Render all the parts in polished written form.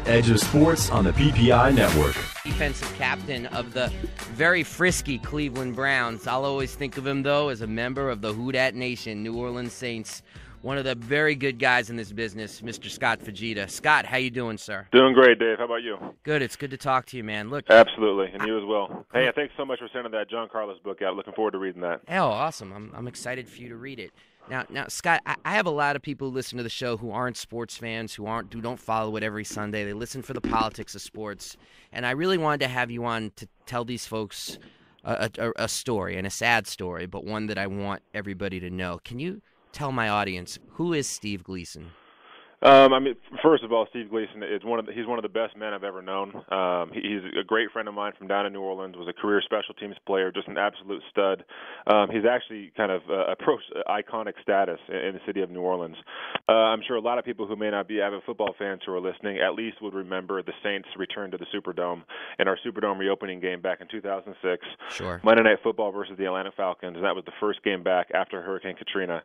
Edge of Sports on the PPI Network. Defensive captain of the very frisky Cleveland Browns. I'll always think of him, though, as a member of the Who Dat Nation, New Orleans Saints. One of the very good guys in this business, Mr. Scott Fujita. Scott, how you doing, sir? Doing great, Dave. How about you? Good. It's good to talk to you, man. Look, absolutely, and you as well. Hey, thanks so much for sending that John Carlos book out. Looking forward to reading that. Oh, awesome. I'm excited for you to read it. Now, Scott, I have a lot of people who listen to the show who aren't sports fans, who don't follow it every Sunday. They listen for the politics of sports, and I really wanted to have you on to tell these folks a story, and a sad story, but one that I want everybody to know. Can you tell my audience, who is Steve Gleason? First of all, Steve Gleason is he's one of the best men I've ever known. He's a great friend of mine from down in New Orleans, was a career special teams player, just an absolute stud. He's actually kind of approached iconic status in the city of New Orleans. I'm sure a lot of people who may not be avid football fans who are listening at least would remember the Saints' return to the Superdome and our Superdome reopening game back in 2006. Sure. Monday Night Football versus the Atlanta Falcons, and that was the first game back after Hurricane Katrina.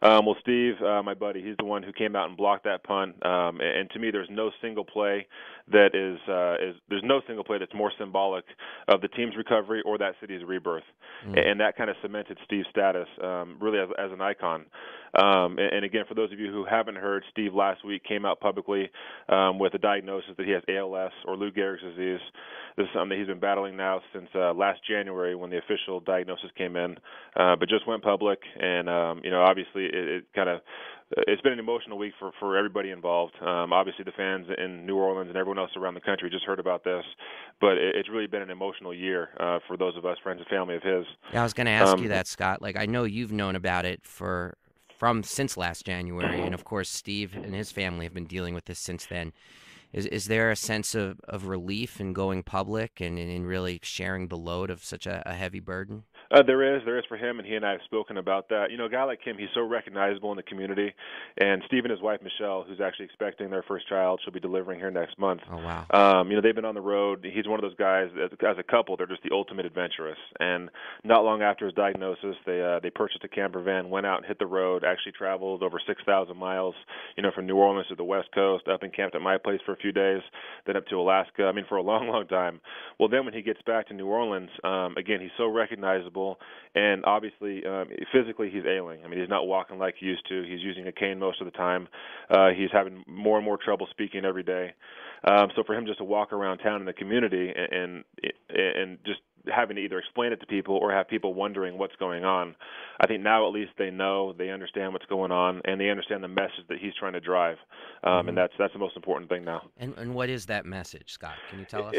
Well, Steve, my buddy, he's the one who came out and blocked that punt. And to me, there's no single play that there's no single play that's more symbolic of the team's recovery or that city's rebirth. And that kind of cemented Steve's status really as an icon. And again, for those of you who haven't heard, Steve last week came out publicly with a diagnosis that he has ALS, or Lou Gehrig's disease. This is something that he's been battling now since last January when the official diagnosis came in, but just went public. And obviously it's been an emotional week for everybody involved. Obviously the fans in New Orleans and everyone else around the country just heard about this, but it's really been an emotional year for those of us, friends and family of his. Yeah, I was going to ask you that, Scott. Like, I know you've known about it since last January, and of course Steve and his family have been dealing with this since then. Is there a sense of relief in going public and in really sharing the load of such a heavy burden? There is for him, and he and I have spoken about that. A guy like him, he's so recognizable in the community. And Steve and his wife, Michelle, who's actually expecting their first child, she'll be delivering here next month. Oh, wow. They've been on the road. He's one of those guys, as a couple, they're just the ultimate adventurous. And not long after his diagnosis, they purchased a camper van, went out and hit the road, actually traveled over 6,000 miles, from New Orleans to the West Coast, up and camped at my place for a few days, then up to Alaska, for a long, long time. Well, then when he gets back to New Orleans, again, he's so recognizable. And obviously, physically, he's ailing. He's not walking like he used to. He's using a cane most of the time. He's having more and more trouble speaking every day. So for him just to walk around town in the community and just having to either explain it to people or have people wondering what's going on, I think now at least they know, they understand what's going on, and they understand the message that he's trying to drive. And that's the most important thing now. And what is that message, Scott? Can you tell us?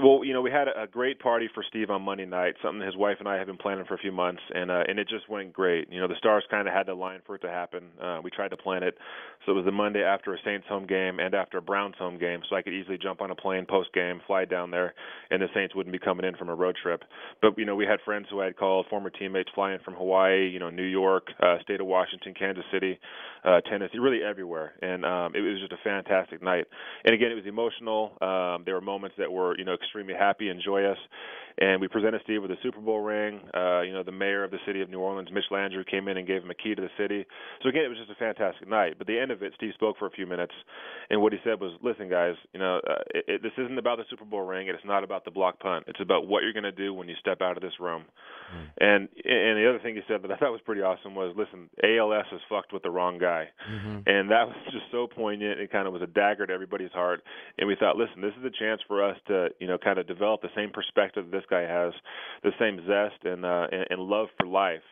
Well, we had a great party for Steve on Monday night, something his wife and I have been planning for a few months, and it just went great. The stars kind of had to align for it to happen. We tried to plan it, so it was the Monday after a Saints home game and after a Browns home game, so I could easily jump on a plane post-game, fly down there, and the Saints wouldn't be coming in from a road trip. But, we had friends who I had called, former teammates flying from Hawaii, New York, state of Washington, Kansas City, Tennessee, really everywhere, and it was just a fantastic night. And again, it was emotional. There were moments that were, extremely happy and joyous. And we presented Steve with a Super Bowl ring. The mayor of the city of New Orleans, Mitch Landrieu, came in and gave him a key to the city. So again, it was just a fantastic night. But at the end of it, Steve spoke for a few minutes, and what he said was, "Listen, guys, this isn't about the Super Bowl ring, and it's not about the block punt. It's about what you're going to do when you step out of this room." And the other thing he said that I thought was pretty awesome was, "Listen, ALS is fucked with the wrong guy," and that was just so poignant. It kind of was a dagger to everybody's heart. And we thought, listen, this is a chance for us to, kind of develop the same perspective this guy has, the same zest and love for life.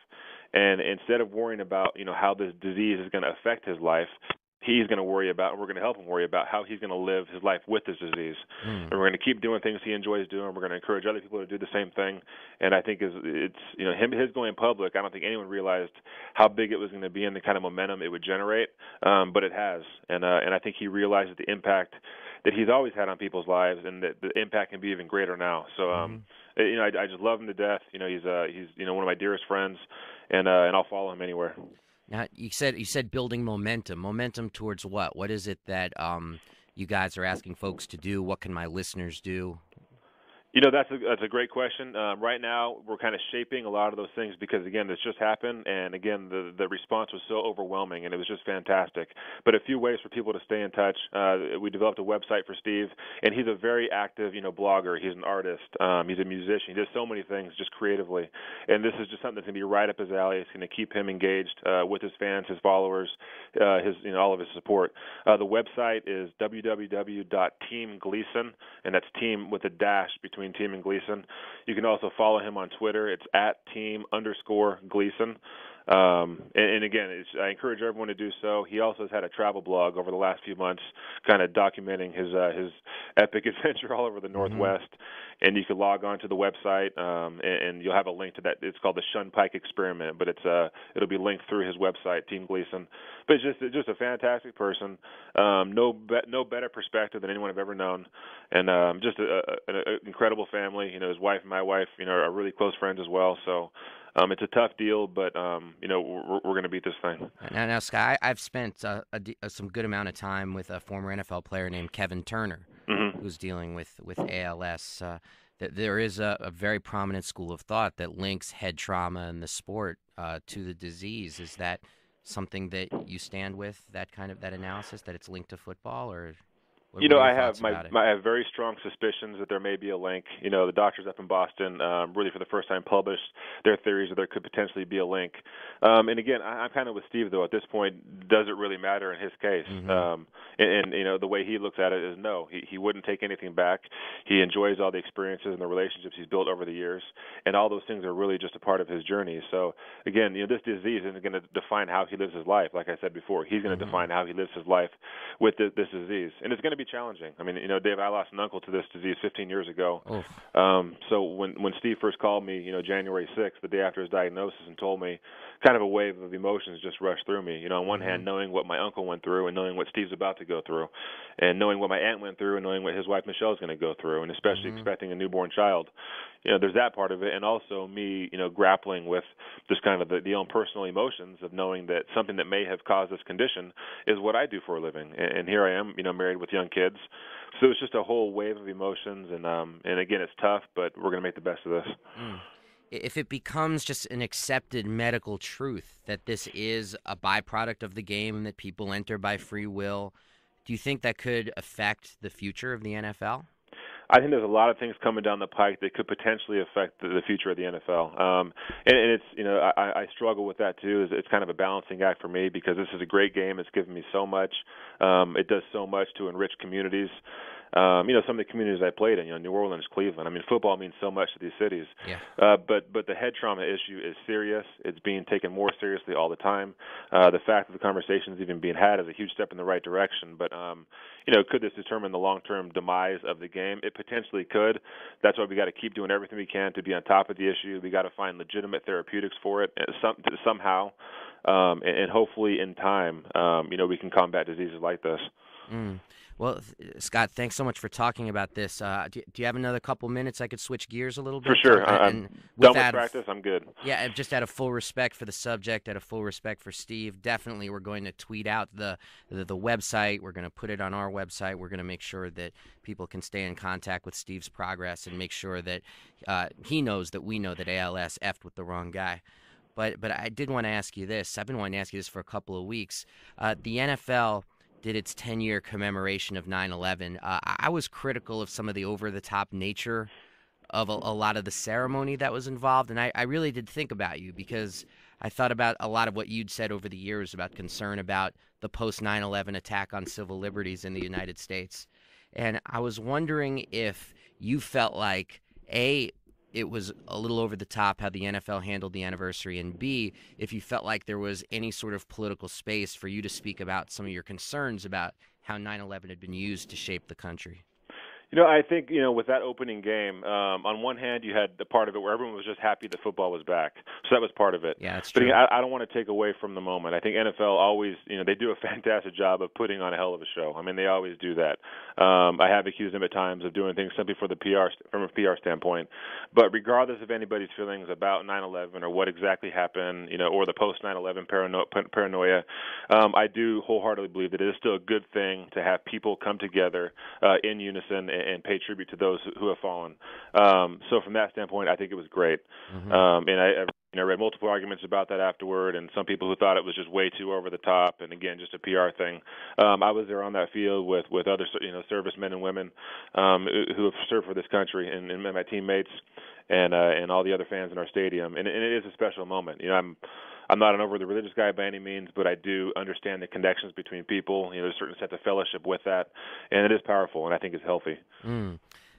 And instead of worrying about, how this disease is going to affect his life, he's going to worry about, and we're going to help him worry about how he's going to live his life with this disease. And we're going to keep doing things he enjoys doing. We're going to encourage other people to do the same thing. And I think his going public, I don't think anyone realized how big it was going to be and the kind of momentum it would generate. But it has. And I think he realizes the impact that he's always had on people's lives, and that the impact can be even greater now. So, I just love him to death. He's one of my dearest friends, and I'll follow him anywhere. Now, you said building momentum. Momentum towards what? What is it that you guys are asking folks to do? What can my listeners do? That's a great question. Right now, we're kind of shaping a lot of those things because, again, this just happened, and again, the response was so overwhelming, and it was just fantastic. But a few ways for people to stay in touch. We developed a website for Steve, and he's a very active, blogger. He's an artist. He's a musician. He does so many things just creatively, and this is just something that's going to be right up his alley. It's going to keep him engaged with his fans, his followers, all of his support. The website is www.teamgleason, and that's team with a dash between Team and Gleason. You can also follow him on Twitter. It's @team_Gleason. And again, I encourage everyone to do so. He also has had a travel blog over the last few months, kind of documenting his epic adventure all over the Northwest. And you can log on to the website, and you'll have a link to that. It's called the Shunpike Experiment, but it'll be linked through his website, Team Gleason. But it's just a fantastic person. No better perspective than anyone I've ever known, and just an incredible family. His wife and my wife, are really close friends as well. So. It's a tough deal, but we're going to beat this thing. Now, Scott, I've spent some good amount of time with a former NFL player named Kevin Turner, who's dealing with ALS. There is a very prominent school of thought that links head trauma and the sport to the disease. Is that something that you stand with? That analysis that it's linked to football, or? I have I have very strong suspicions that there may be a link. The doctors up in Boston really for the first time published their theories that there could potentially be a link. And again, I'm kind of with Steve, though. At this point, does it really matter in his case? And the way he looks at it is no. He wouldn't take anything back. He enjoys all the experiences and the relationships he's built over the years, and all those things are really just a part of his journey. So again, this disease isn't going to define how he lives his life. Like I said before, he's going to define how he lives his life with this disease, and it's going to be challenging. I mean, Dave, I lost an uncle to this disease 15 years ago. So when Steve first called me, January 6th, the day after his diagnosis, and told me, kind of a wave of emotions just rushed through me. On one hand, knowing what my uncle went through and knowing what Steve's about to go through, and knowing what my aunt went through and knowing what his wife Michelle's going to go through, and especially expecting a newborn child. There's that part of it, and also me, grappling with just kind of the own personal emotions of knowing that something that may have caused this condition is what I do for a living. And here I am, married with young kids. So it's just a whole wave of emotions, and again, it's tough, but we're going to make the best of this. If it becomes just an accepted medical truth that this is a byproduct of the game and that people enter by free will, do you think that could affect the future of the NFL? I think there's a lot of things coming down the pike that could potentially affect the future of the NFL. And it's, I struggle with that too. It's kind of a balancing act for me because this is a great game. It's given me so much. It does so much to enrich communities. Some of the communities I played in, New Orleans, Cleveland. I mean, football means so much to these cities. Yeah. But the head trauma issue is serious. It's being taken more seriously all the time. The fact that the conversation is even being had is a huge step in the right direction. But, could this determine the long-term demise of the game? It potentially could. That's why we got to keep doing everything we can to be on top of the issue. We got to find legitimate therapeutics for it somehow. And hopefully in time, we can combat diseases like this. Well, Scott, thanks so much for talking about this. Do you have another couple minutes I could switch gears a little bit? For sure. I'm done with practice. I'm good. Yeah, just out of full respect for the subject, out of full respect for Steve, definitely we're going to tweet out the website. We're going to put it on our website. We're going to make sure that people can stay in contact with Steve's progress and make sure that he knows that we know that ALS effed with the wrong guy. But I did want to ask you this. I've been wanting to ask you this for a couple of weeks. The NFL did its 10-year commemoration of 9/11. I was critical of some of the over-the-top nature of a lot of the ceremony that was involved, and I really did think about you because I thought about a lot of what you'd said over the years about concern about the post-9/11 attack on civil liberties in the United States. And I was wondering if you felt like, A, it was a little over the top how the NFL handled the anniversary, and B, if you felt like there was any sort of political space for you to speak about some of your concerns about how 9/11 had been used to shape the country. I think, with that opening game, on one hand, you had the part of it where everyone was just happy that football was back. So that was part of it. Yeah, that's true. But again, I don't want to take away from the moment. I think NFL always, they do a fantastic job of putting on a hell of a show. I mean, they always do that. I have accused them at times of doing things simply from a PR standpoint. But regardless of anybody's feelings about 9/11 or what exactly happened, or the post-9/11 paranoia, I do wholeheartedly believe that it is still a good thing to have people come together in unison and pay tribute to those who have fallen. So from that standpoint, I think it was great. Mm-hmm. And I read multiple arguments about that afterward, and some people who thought it was just way too over the top, and again, just a PR thing. I was there on that field with other servicemen and women who have served for this country, and my teammates, and all the other fans in our stadium, and it is a special moment. I'm not an overly religious guy by any means, but I do understand the connections between people. There's a certain sense of fellowship with that, and it is powerful, and I think it's healthy.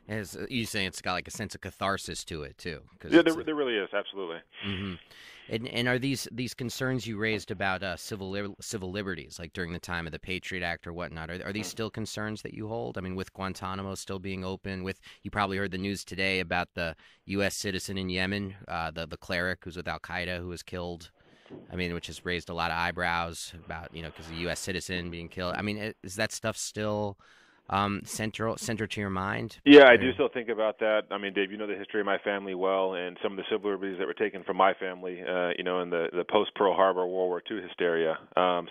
As you saying, it's got like a sense of catharsis to it too. Yeah, there really is, absolutely. Mm-hmm. And are these concerns you raised about civil liberties, like during the time of the Patriot Act or whatnot, are these still concerns that you hold? I mean, with Guantanamo still being open, you probably heard the news today about the U.S. citizen in Yemen, the cleric who's with Al Qaeda who was killed. I mean, which has raised a lot of eyebrows about because a U.S. citizen being killed. I mean, is that stuff still center to your mind? Yeah, I do still think about that. I mean, Dave, you know the history of my family well, and some of the civil liberties that were taken from my family, in the post-Pearl Harbor World War II hysteria.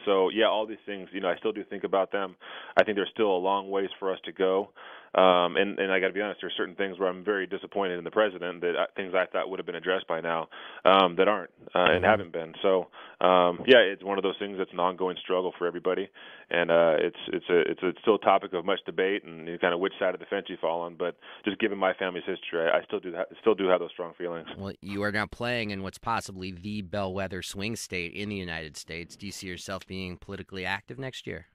So, yeah, all these things, I still do think about them. I think there's still a long ways for us to go. And I got to be honest, there's certain things where I'm very disappointed in the president, things I thought would have been addressed by now that aren't and haven't been. So, it's one of those things that's an ongoing struggle for everybody, and it's still a topic of much debate and kind of which side of the fence you fall on. But just given my family's history, I still do have those strong feelings. Well, you are now playing in what's possibly the bellwether swing state in the United States. Do you see yourself being politically active next year?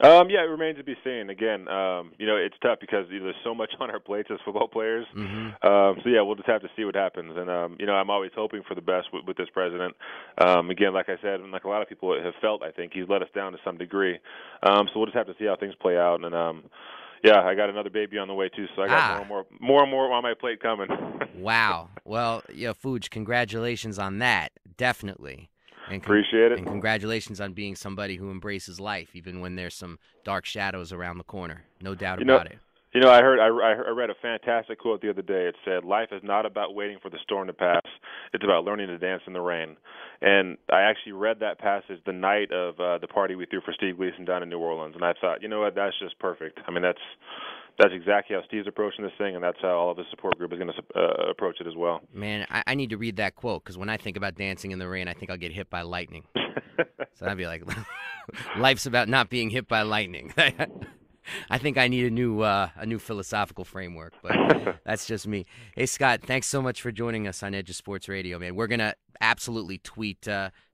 It remains to be seen. Again, it's tough because there's so much on our plates as football players. Mm-hmm. We'll just have to see what happens. And I'm always hoping for the best with this president. Again, like I said, and like a lot of people have felt, I think he's let us down to some degree. So we'll just have to see how things play out. And I got another baby on the way too, so I got more and more on my plate coming. Wow. Well, Fuj, congratulations on that. Definitely. Appreciate it. And congratulations on being somebody who embraces life, even when there's some dark shadows around the corner. No doubt about it. I read a fantastic quote the other day. It said, "Life is not about waiting for the storm to pass. It's about learning to dance in the rain." And I actually read that passage the night of the party we threw for Steve Gleason down in New Orleans, and I thought, you know what, that's just perfect. I mean, that's exactly how Steve's approaching this thing, and that's how all of his support group is going to approach it as well. Man, I need to read that quote, because when I think about dancing in the rain, I think I'll get hit by lightning. So I'd be like, life's about not being hit by lightning. I think I need a new philosophical framework, but that's just me. Hey, Scott, thanks so much for joining us on Edge of Sports Radio, man. We're going to absolutely tweet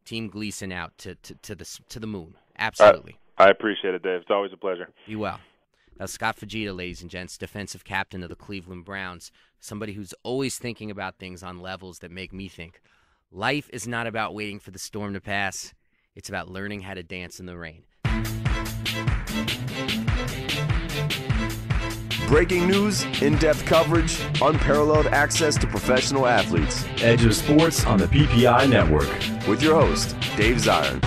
Team Gleason out to the moon. Absolutely. I appreciate it, Dave. It's always a pleasure. Be well. That's Scott Fujita, ladies and gents, defensive captain of the Cleveland Browns, somebody who's always thinking about things on levels that make me think. Life is not about waiting for the storm to pass. It's about learning how to dance in the rain. Breaking news, in-depth coverage, unparalleled access to professional athletes. Edge of Sports on the PPI Network. With your host, Dave Zirin.